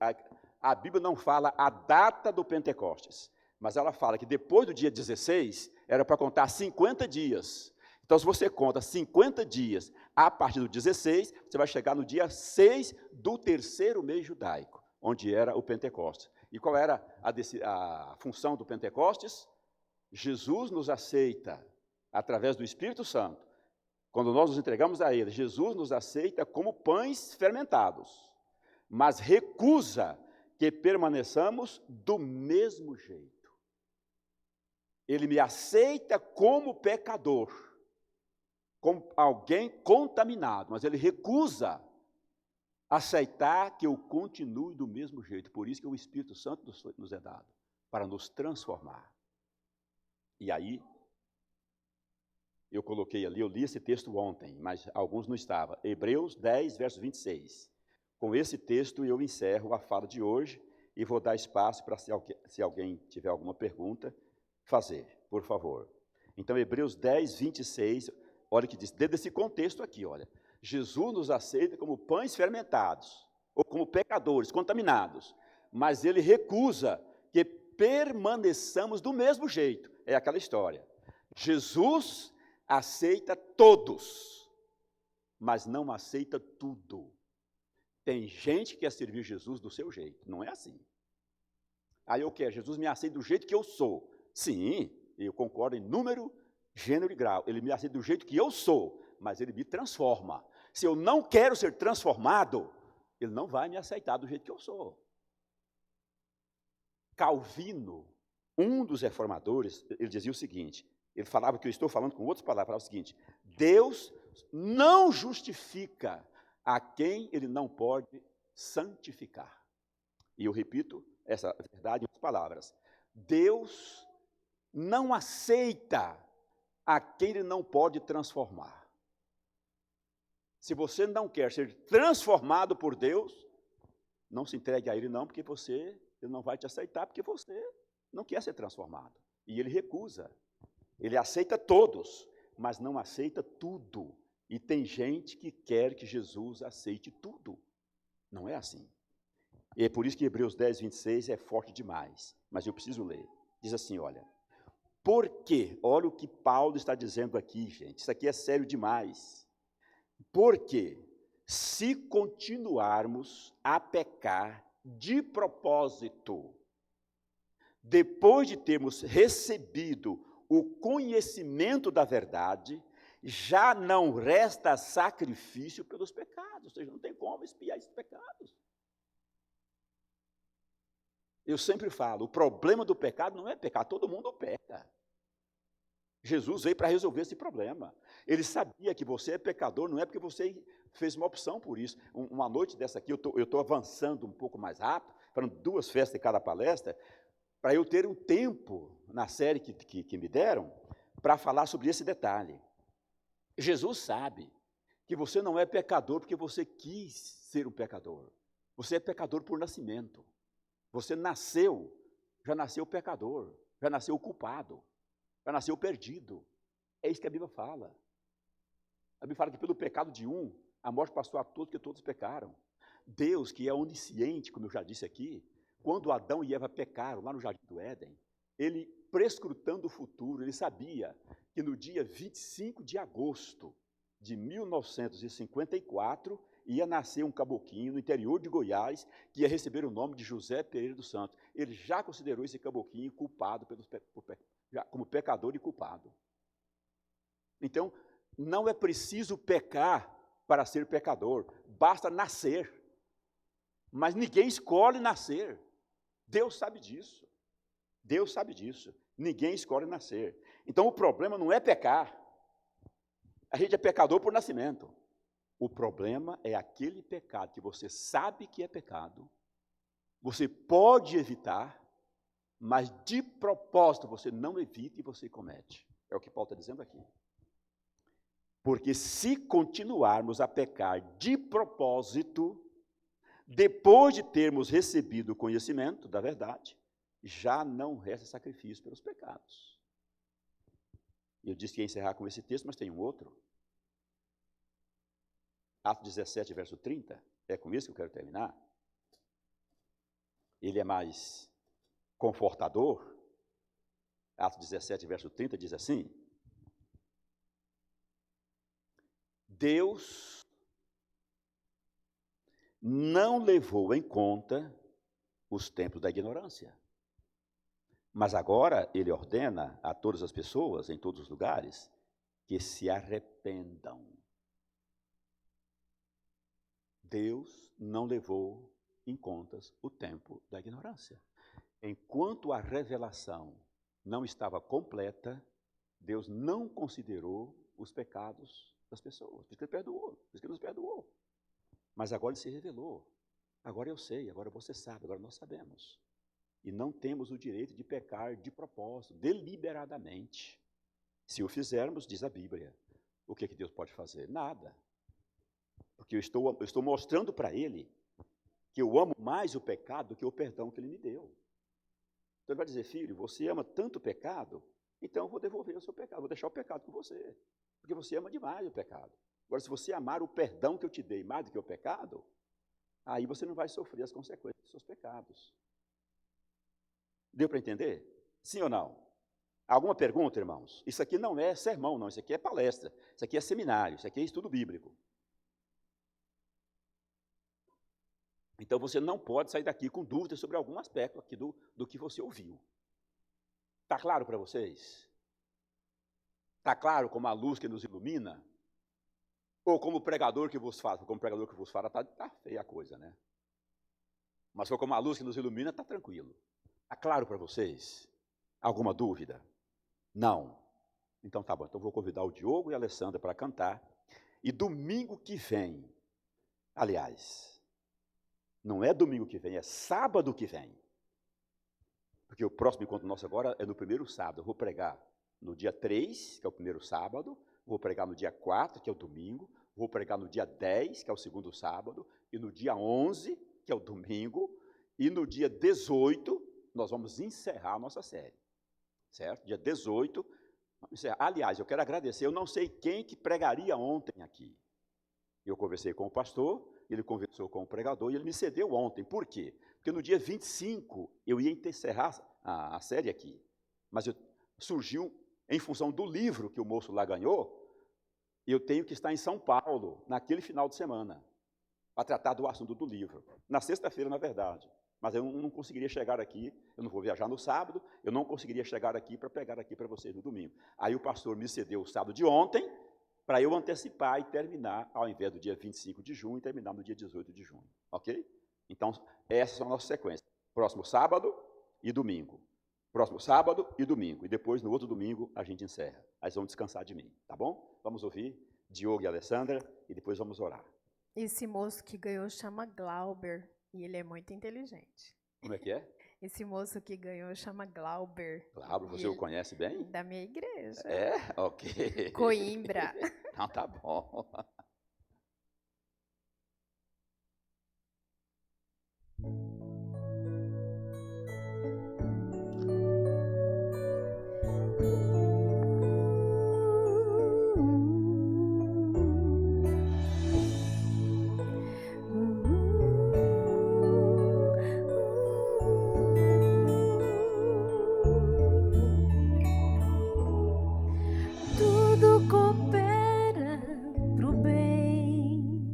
A Bíblia não fala a data do Pentecostes, mas ela fala que depois do dia 16, era para contar 50 dias. Então, se você conta 50 dias a partir do 16, você vai chegar no dia 6 do terceiro mês judaico, onde era o Pentecostes. E qual era a função do Pentecostes? Jesus nos aceita através do Espírito Santo. Quando nós nos entregamos a Ele, Jesus nos aceita como pães fermentados, mas recusa que permaneçamos do mesmo jeito. Ele me aceita como pecador, como alguém contaminado, mas ele recusa aceitar que eu continue do mesmo jeito. Por isso que o Espírito Santo nos é dado, para nos transformar. E aí, eu coloquei ali, eu li esse texto ontem, mas alguns não estavam. Hebreus 10, verso 26. Com esse texto eu encerro a fala de hoje e vou dar espaço para, se alguém tiver alguma pergunta, fazer, por favor. Então, Hebreus 10, 26, olha o que diz, dentro desse contexto aqui, olha. Jesus nos aceita como pães fermentados, ou como pecadores, contaminados, mas ele recusa que permaneçamos do mesmo jeito. É aquela história. Jesus aceita todos, mas não aceita tudo. Tem gente que quer servir Jesus do seu jeito, não é assim. Aí eu quero, Jesus me aceita do jeito que eu sou. Sim, eu concordo em número, gênero e grau. Ele me aceita do jeito que eu sou, mas ele me transforma. Se eu não quero ser transformado, ele não vai me aceitar do jeito que eu sou. Calvino, um dos reformadores, ele dizia o seguinte, ele falava que eu estou falando com outras palavras, falava o seguinte, Deus não justifica a quem ele não pode santificar. E eu repito essa verdade em outras palavras. Deus não aceita a quem ele não pode transformar. Se você não quer ser transformado por Deus, não se entregue a ele não, porque ele não vai te aceitar, porque você não quer ser transformado. E ele recusa. Ele aceita todos, mas não aceita tudo. E tem gente que quer que Jesus aceite tudo. Não é assim. E é por isso que Hebreus 10, 26 é forte demais. Mas eu preciso ler. Diz assim, olha. Por quê? Olha o que Paulo está dizendo aqui, gente. Isso aqui é sério demais. Porque se continuarmos a pecar de propósito, depois de termos recebido o conhecimento da verdade, já não resta sacrifício pelos pecados, ou seja, não tem como expiar esses pecados. Eu sempre falo, o problema do pecado não é pecar, todo mundo peca. Jesus veio para resolver esse problema. Ele sabia que você é pecador, não é porque você fez uma opção por isso. Uma noite dessa aqui, eu estou avançando um pouco mais rápido, para 2 festas em cada palestra, para eu ter um tempo na série que me deram, para falar sobre esse detalhe. Jesus sabe que você não é pecador porque você quis ser um pecador. Você é pecador por nascimento. Você já nasceu pecador, já nasceu culpado. Já nasceu perdido. É isso que a Bíblia fala. A Bíblia fala que pelo pecado de um, a morte passou a todos, porque todos pecaram. Deus, que é onisciente, como eu já disse aqui, quando Adão e Eva pecaram lá no Jardim do Éden, ele, prescrutando o futuro, ele sabia que no dia 25 de agosto de 1954, ia nascer um caboclinho no interior de Goiás, que ia receber o nome de José Pereira dos Santos. Ele já considerou esse caboclinho culpado como pecador e culpado. Então, não é preciso pecar para ser pecador, basta nascer. Mas ninguém escolhe nascer. Deus sabe disso. Deus sabe disso. Ninguém escolhe nascer. Então, o problema não é pecar. A gente é pecador por nascimento. O problema é aquele pecado que você sabe que é pecado, você pode evitar, mas de propósito você não evita e você comete. É o que Paulo está dizendo aqui. Porque se continuarmos a pecar de propósito, depois de termos recebido o conhecimento da verdade, já não resta sacrifício pelos pecados. Eu disse que ia encerrar com esse texto, mas tem um outro. Atos 17, verso 30, é com isso que eu quero terminar. Ele é mais confortador. Atos 17, verso 30 diz assim: Deus não levou em conta os tempos da ignorância, mas agora ele ordena a todas as pessoas, em todos os lugares, que se arrependam. Deus não levou em conta o tempo da ignorância. Enquanto a revelação não estava completa, Deus não considerou os pecados das pessoas. Por isso que Ele perdoou, por isso que Ele nos perdoou. Mas agora Ele se revelou. Agora eu sei, agora você sabe, agora nós sabemos. E não temos o direito de pecar de propósito, deliberadamente. Se o fizermos, diz a Bíblia, o que Deus pode fazer? Nada. Porque eu estou mostrando para Ele que eu amo mais o pecado do que o perdão que Ele me deu. Então Ele vai dizer, filho, você ama tanto o pecado, então eu vou devolver o seu pecado, vou deixar o pecado com você. Porque você ama demais o pecado. Agora, se você amar o perdão que eu te dei mais do que o pecado, aí você não vai sofrer as consequências dos seus pecados. Deu para entender? Sim ou não? Alguma pergunta, irmãos? Isso aqui não é sermão, não. Isso aqui é palestra. Isso aqui é seminário. Isso aqui é estudo bíblico. Então, você não pode sair daqui com dúvidas sobre algum aspecto aqui do que você ouviu. Está claro para vocês? Está claro como a luz que nos ilumina? Ou como o pregador que vos fala? Como o pregador que vos fala, está feia a coisa, né? Mas como a luz que nos ilumina, está tranquilo. Está claro para vocês? Alguma dúvida? Não. Então tá bom. Então vou convidar o Diogo e a Alessandra para cantar. E domingo que vem, aliás, não é domingo que vem, é sábado que vem. Porque o próximo encontro nosso agora é no primeiro sábado. Eu vou pregar no dia 3, que é o primeiro sábado. Vou pregar no dia 4, que é o domingo. Vou pregar no dia 10, que é o segundo sábado. E no dia 11, que é o domingo. E no dia 18, nós vamos encerrar a nossa série. Certo? Dia 18. Aliás, eu quero agradecer. Eu não sei quem que pregaria ontem aqui. Eu conversei com o pastor, ele conversou com o pregador e ele me cedeu ontem. Por quê? Porque no dia 25 eu ia encerrar a série aqui. Mas surgiu, em função do livro que o moço lá ganhou, eu tenho que estar em São Paulo, naquele final de semana, para tratar do assunto do livro. Na sexta-feira, na verdade. Mas eu não conseguiria chegar aqui, eu não vou viajar no sábado, eu não conseguiria chegar aqui para pegar aqui para vocês no domingo. Aí o pastor me cedeu o sábado de ontem, para eu antecipar e terminar, ao invés do dia 25 de junho, terminar no dia 18 de junho. Ok? Então, essa é a nossa sequência. Próximo sábado e domingo. Próximo sábado e domingo. E depois, no outro domingo, a gente encerra. Aí vão descansar de mim, tá bom? Vamos ouvir Diogo e Alessandra e depois vamos orar. Esse moço que ganhou chama Glauber e ele é muito inteligente. Como é que é? Esse moço que ganhou chama Glauber. Glauber, você o conhece bem? Da minha igreja. É? Ok. Coimbra. Então tá bom. Tudo coopera pro bem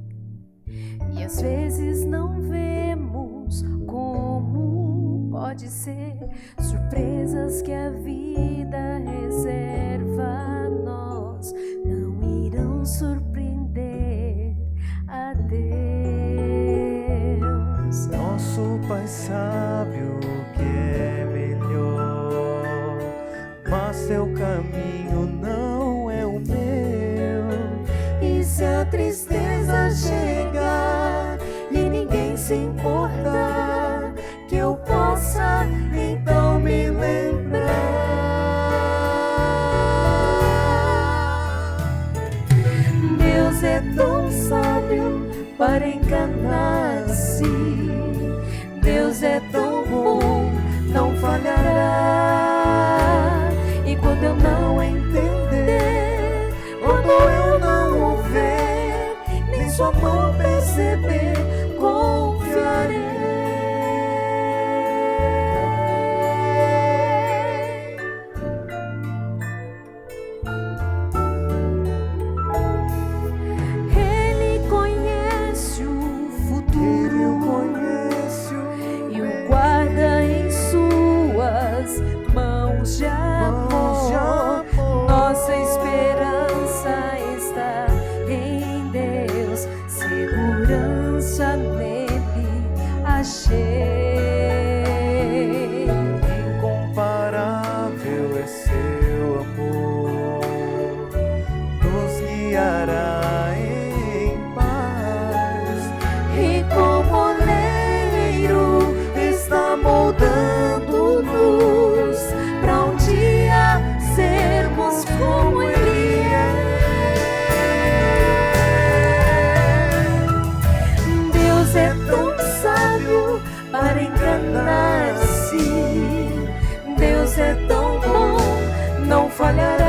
e às vezes não vemos como pode ser. Surpresas que a vida reserva a nós não irão surpreender a Deus. Nosso Pai sabe o que é melhor, mas seu caminho não é o meu. E se a tristeza chegar e ninguém se importar, que eu possa então me lembrar. Deus é tão sábio para enganar-se. Deus é tão bom, não falhará. E quando eu não entender, quando eu não o ver, nem sua mão perceber, confiarei. Ele conhece o futuro e o guarda em suas mãos de amor. Nossa esperança está em Deus, segurança para enganar-se. Deus é tão bom, não falhará.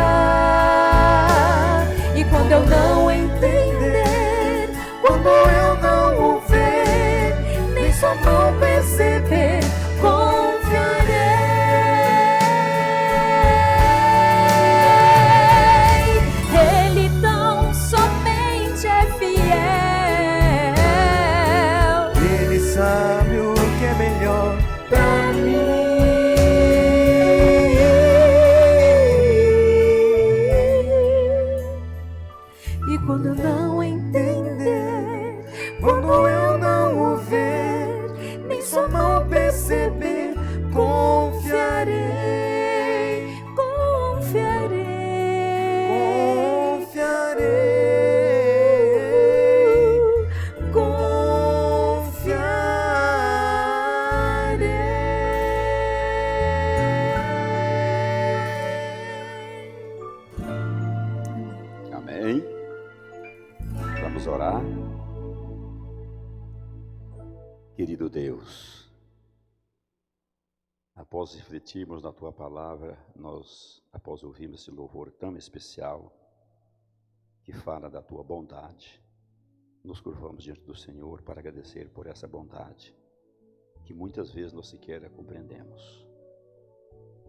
E quando eu não entender, quando eu não o ver, nem sua mão perceber, confiarei. Ele tão somente é fiel. Ele sabe o que é melhor pra mim. E quando eu não entender, quando eu não o ver, nem sua mão perceber, confiarei, confiarei, confiarei, confiarei. Amém. Vamos orar. Querido Deus, após refletirmos na Tua palavra, nós, após ouvirmos esse louvor tão especial, que fala da Tua bondade, nos curvamos diante do Senhor para agradecer por essa bondade, que muitas vezes nós sequer compreendemos.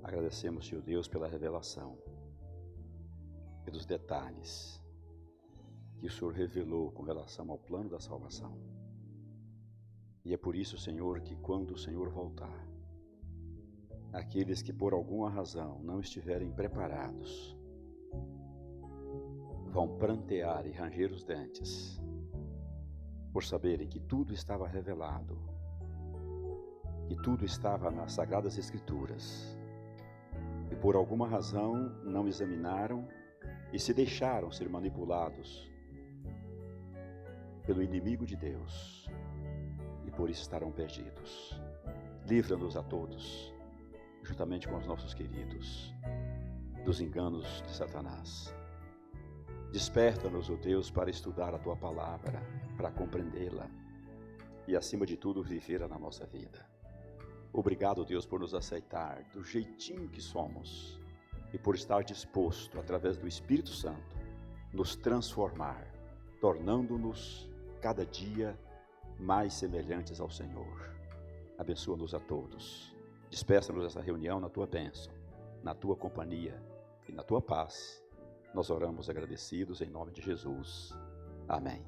Agradecemos, Senhor Deus, pela revelação, pelos detalhes que o Senhor revelou com relação ao plano da salvação. E é por isso, Senhor, que quando o Senhor voltar, aqueles que por alguma razão não estiverem preparados, vão prantear e ranger os dentes, por saberem que tudo estava revelado, que tudo estava nas Sagradas Escrituras, e por alguma razão não examinaram e se deixaram ser manipulados pelo inimigo de Deus, e por isso estarão perdidos. Livra-nos a todos, juntamente com os nossos queridos, dos enganos de Satanás. Desperta-nos, ó Deus, para estudar a Tua palavra, para compreendê-la e, acima de tudo, vivê-la na nossa vida. Obrigado, Deus, por nos aceitar do jeitinho que somos e por estar disposto, através do Espírito Santo, nos transformar, tornando-nos cada dia mais semelhantes ao Senhor. Abençoa-nos a todos. Despeça-nos essa reunião na Tua bênção, na Tua companhia e na Tua paz. Nós oramos agradecidos em nome de Jesus. Amém.